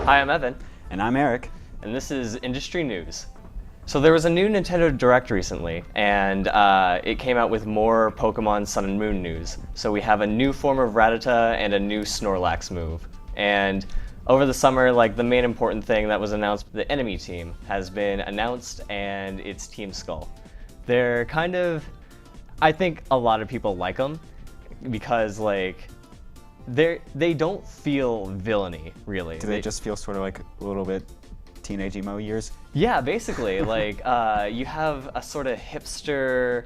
Hi, I'm Evan. And I'm Eric. And this is Industry News. So there was a new Nintendo Direct recently, and it came out with more Pokemon Sun and Moon news. So we have a new form of Rattata and a new Snorlax move. And over the summer, the main important thing that was announced, the enemy team has been announced, and it's Team Skull. They're I think a lot of people like them because they don't feel villainy, really. Do they just feel sort of like a little bit teenage emo years? Yeah, basically. You have a sort of hipster,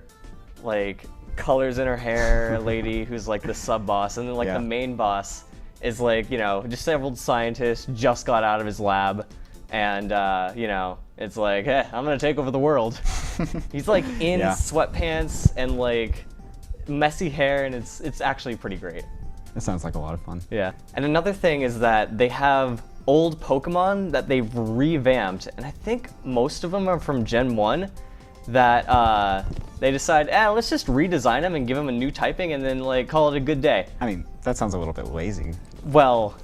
colors in her hair lady who's the sub-boss, and then the main boss is disabled scientist, just got out of his lab, and it's hey, I'm gonna take over the world. He's in sweatpants and messy hair, and it's actually pretty great. That sounds like a lot of fun. Yeah. And another thing is that they have old Pokemon that they've revamped, and I think most of them are from Gen 1, that they decide, let's just redesign them and give them a new typing and then call it a good day. I mean, that sounds a little bit lazy. Well,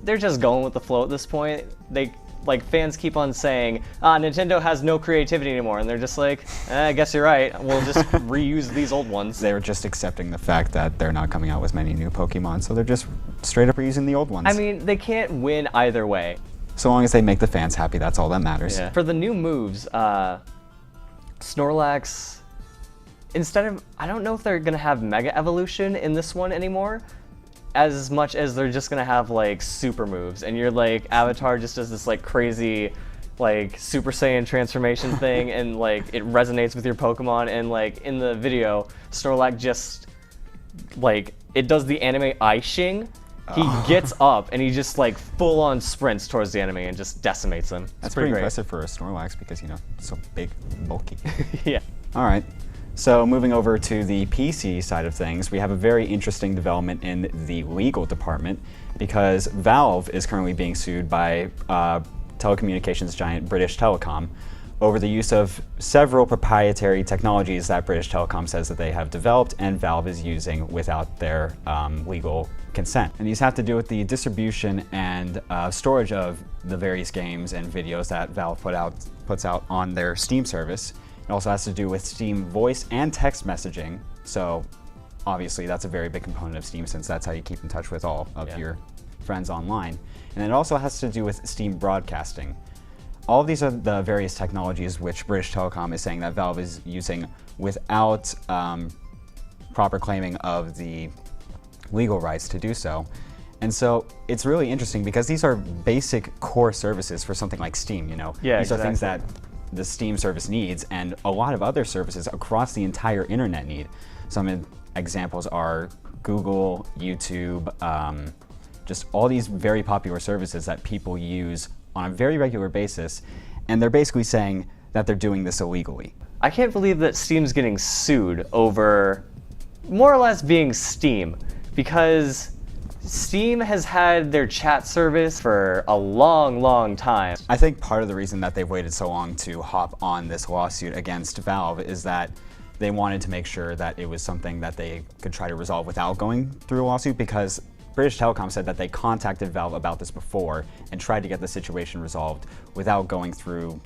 they're just going with the flow at this point. Fans keep on saying, Nintendo has no creativity anymore, and they're just I guess you're right, we'll just reuse these old ones. They're just accepting the fact that they're not coming out with many new Pokemon, so they're just straight up reusing the old ones. I mean, they can't win either way. So long as they make the fans happy, that's all that matters. Yeah. For the new moves, Snorlax, I don't know if they're gonna have Mega Evolution in this one anymore, as much as they're just gonna have super moves, and your avatar just does this crazy Super Saiyan transformation thing, and it resonates with your Pokemon, and in the video, Snorlax just it does the anime Aishing. He gets up and he just full on sprints towards the enemy and just decimates them. That's pretty impressive for a Snorlax because it's so big and bulky. Yeah. All right. So moving over to the PC side of things, we have a very interesting development in the legal department because Valve is currently being sued by telecommunications giant British Telecom over the use of several proprietary technologies that British Telecom says that they have developed and Valve is using without their legal consent. And these have to do with the distribution and storage of the various games and videos that Valve puts out on their Steam service. It also has to do with Steam voice and text messaging. So obviously that's a very big component of Steam since that's how you keep in touch with all of your friends online. And it also has to do with Steam broadcasting. All of these are the various technologies which British Telecom is saying that Valve is using without proper claiming of the legal rights to do so. And so it's really interesting because these are basic core services for something like Steam, Yeah, these are things that the Steam service needs and a lot of other services across the entire internet need. Some examples are Google, YouTube, just all these very popular services that people use on a very regular basis, and they're basically saying that they're doing this illegally. I can't believe that Steam's getting sued over more or less being Steam, because Steam has had their chat service for a long, long time. I think part of the reason that they've waited so long to hop on this lawsuit against Valve is that they wanted to make sure that it was something that they could try to resolve without going through a lawsuit, because British Telecom said that they contacted Valve about this before and tried to get the situation resolved without going through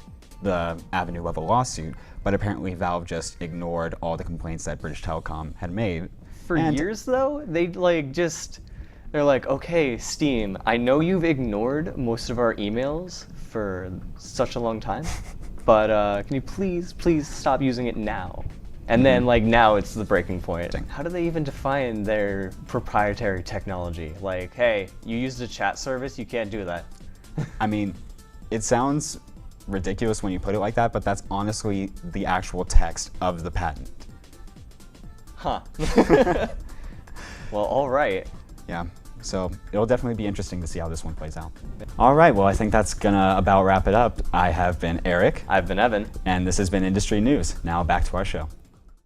the avenue of a lawsuit, but apparently Valve just ignored all the complaints that British Telecom had made. For years though, they're okay, Steam, I know you've ignored most of our emails for such a long time, but can you please stop using it now? And then now it's the breaking point. How do they even define their proprietary technology? Hey, you used a chat service, you can't do that. I mean, it sounds ridiculous when you put it like that, but that's honestly the actual text of the patent. Huh. Well, all right. Yeah, so it'll definitely be interesting to see how this one plays out. All right, well, I think that's gonna about wrap it up. I have been Eric. I've been Evan. And this has been Industry News. Now back to our show.